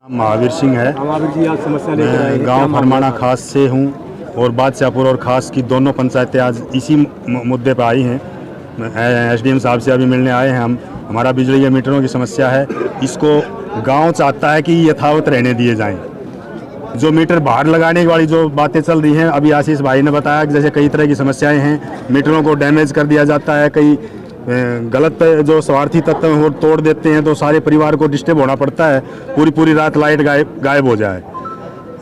महावीर सिंह है। महावीर जी, आज समस्या लेकर आए हैं। गांव फरमाना खास से हूं और बादशाहपुर और खास की दोनों पंचायतें आज इसी मुद्दे पर आई हैं। एसडीएम साहब से अभी मिलने आए हैं हम। हमारा बिजली के मीटरों की समस्या है, इसको गांव चाहता है कि यथावत रहने दिए जाएं। जो मीटर बाहर लगाने वाली जो बातें चल रही हैं, अभी आशीष भाई ने बताया कि जैसे कई तरह की समस्याएं हैं, मीटरों को डैमेज कर दिया जाता है, कई गलत जो स्वार्थी तत्व हैं वो तोड़ देते हैं, तो सारे परिवार को डिस्टर्ब होना पड़ता है। पूरी रात लाइट गायब हो जाए।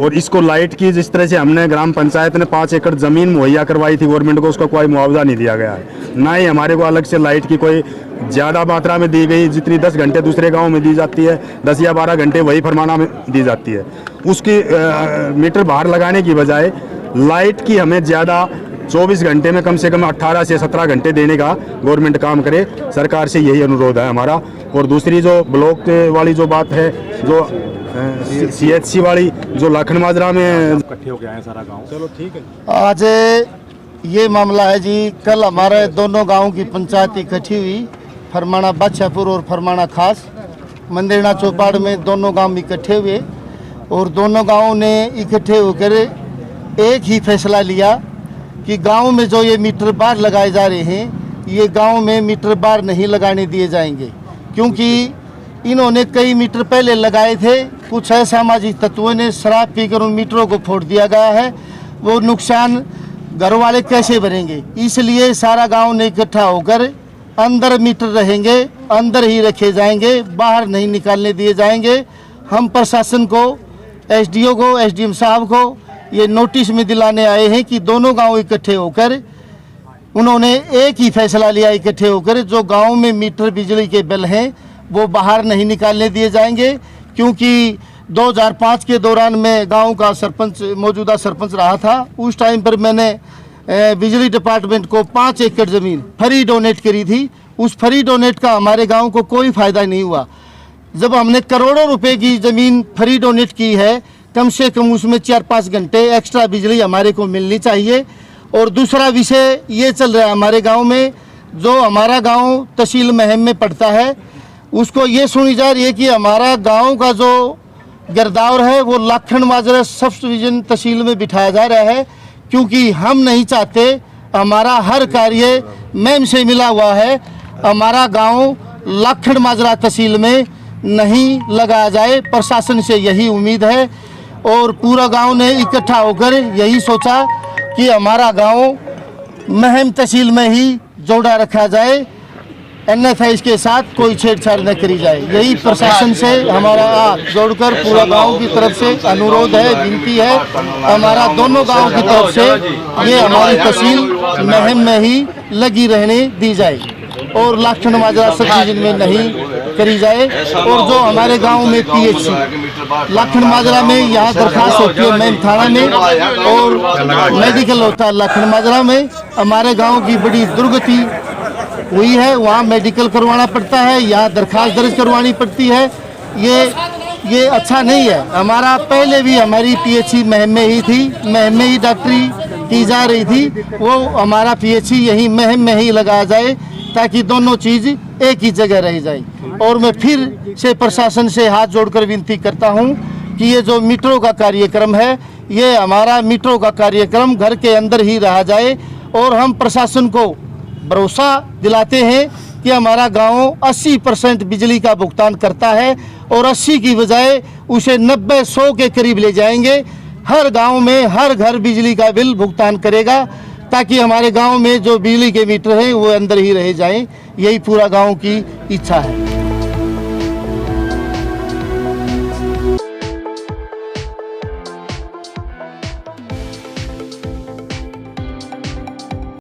और इसको लाइट की जिस तरह से हमने ग्राम पंचायत ने 5 एकड़ ज़मीन मुहैया करवाई थी गवर्नमेंट को, उसका कोई मुआवजा नहीं दिया गया है। ना ही हमारे को अलग से लाइट की कोई ज़्यादा मात्रा में दी गई, जितनी 10 घंटे दूसरे गांव में दी जाती है, 10 या 12 घंटे वही फरमाना में दी जाती है। उसकी मीटर बाहर लगाने की बजाय लाइट की हमें ज़्यादा 24 घंटे में कम से कम 18 से 17 घंटे देने का गवर्नमेंट काम करे। सरकार से यही अनुरोध है हमारा। और दूसरी जो ब्लॉक वाली जो बात है, जो CHC वाली जो लाखन माजरा में इकट्ठे हो गए हैं सारा गांव। चलो ठीक है। आज ये मामला है जी, कल हमारे दोनों गांव की पंचायत इकट्ठी हुई, फरमाना बादशाहपुर और फरमाना खास। मंदिरना चौपाड़ में दोनों गांव इकट्ठे हुए और दोनों गांवों ने इकट्ठे होकर एक ही फैसला लिया कि गांव में जो ये मीटर बार लगाए जा रहे हैं, ये गांव में मीटर बार नहीं लगाने दिए जाएंगे। क्योंकि इन्होंने कई मीटर पहले लगाए थे, कुछ असामाजिक तत्वों ने शराब पीकर उन मीटरों को फोड़ दिया गया है। वो नुकसान घर वाले कैसे भरेंगे, इसलिए सारा गांव ने इकट्ठा होकर अंदर मीटर रहेंगे, अंदर ही रखे जाएंगे, बाहर नहीं निकालने दिए जाएंगे। हम प्रशासन को, SDO को, SDM साहब को ये नोटिस में दिलाने आए हैं कि दोनों गांव इकट्ठे होकर उन्होंने एक ही फैसला लिया, इकट्ठे होकर जो गांव में मीटर बिजली के बिल हैं वो बाहर नहीं निकालने दिए जाएंगे। क्योंकि 2005 के दौरान मैं गांव का सरपंच, मौजूदा सरपंच रहा था। उस टाइम पर मैंने बिजली डिपार्टमेंट को 5 एकड़ ज़मीन फ्री डोनेट करी थी। उस फ्री डोनेट का हमारे गांव को कोई फ़ायदा नहीं हुआ। जब हमने करोड़ों रुपए की ज़मीन फ्री डोनेट की है, कम से कम उसमें 4-5 घंटे एक्स्ट्रा बिजली हमारे को मिलनी चाहिए। और दूसरा विषय ये चल रहा है हमारे गांव में, जो हमारा गांव तहसील महम में पड़ता है, उसको ये सुनी जा रही है कि हमारा गांव का जो गिरदावर है वो लाखन माजरा सब डिवीजन तहसील में बिठाया जा रहा है। क्योंकि हम नहीं चाहते, हमारा हर कार्य महम से मिला हुआ है, हमारा गाँव लाखन माजरा तहसील में नहीं लगाया जाए। प्रशासन से यही उम्मीद है और पूरा गांव ने इकट्ठा होकर यही सोचा कि हमारा गांव महम तहसील में ही जोड़ा रखा जाए, NFI के साथ कोई छेड़छाड़ न करी जाए। यही प्रशासन से हमारा जोड़कर पूरा गांव की तरफ से अनुरोध है, विनती है। हमारा दोनों गांव की तरफ से ये हमारी तहसील महम में ही लगी रहने दी जाए और लाखन माजरा सब डिवीजन में नहीं करी जाए। और जो हमारे गांव में PHC लाखन माजरा में यहाँ दरखास्त होती है मैम थाना में, और मेडिकल होता है लाखन माजरा में। हमारे गांव की बड़ी दुर्गति हुई है, वहाँ मेडिकल करवाना पड़ता है, यहाँ दरखास्त दर्ज करवानी पड़ती है। ये अच्छा नहीं है। हमारा पहले भी हमारी PHC महम में ही थी, महम में ही डॉक्टरी की जा रही थी। वो हमारा PHC यही महम में ही लगाया जाए ताकि दोनों चीज़ एक ही जगह रह जाए। और मैं फिर से प्रशासन से हाथ जोड़कर विनती करता हूं कि ये जो मीटरों का कार्यक्रम है, ये हमारा मीटरों का कार्यक्रम घर के अंदर ही रहा जाए। और हम प्रशासन को भरोसा दिलाते हैं कि हमारा गांव 80% बिजली का भुगतान करता है और 80 की बजाय उसे 90-100 के करीब ले जाएंगे। हर गाँव में हर घर बिजली का बिल भुगतान करेगा ताकि हमारे गांव में जो बिजली के मीटर हैं वो अंदर ही रह जाएं। यही पूरा गांव की इच्छा है।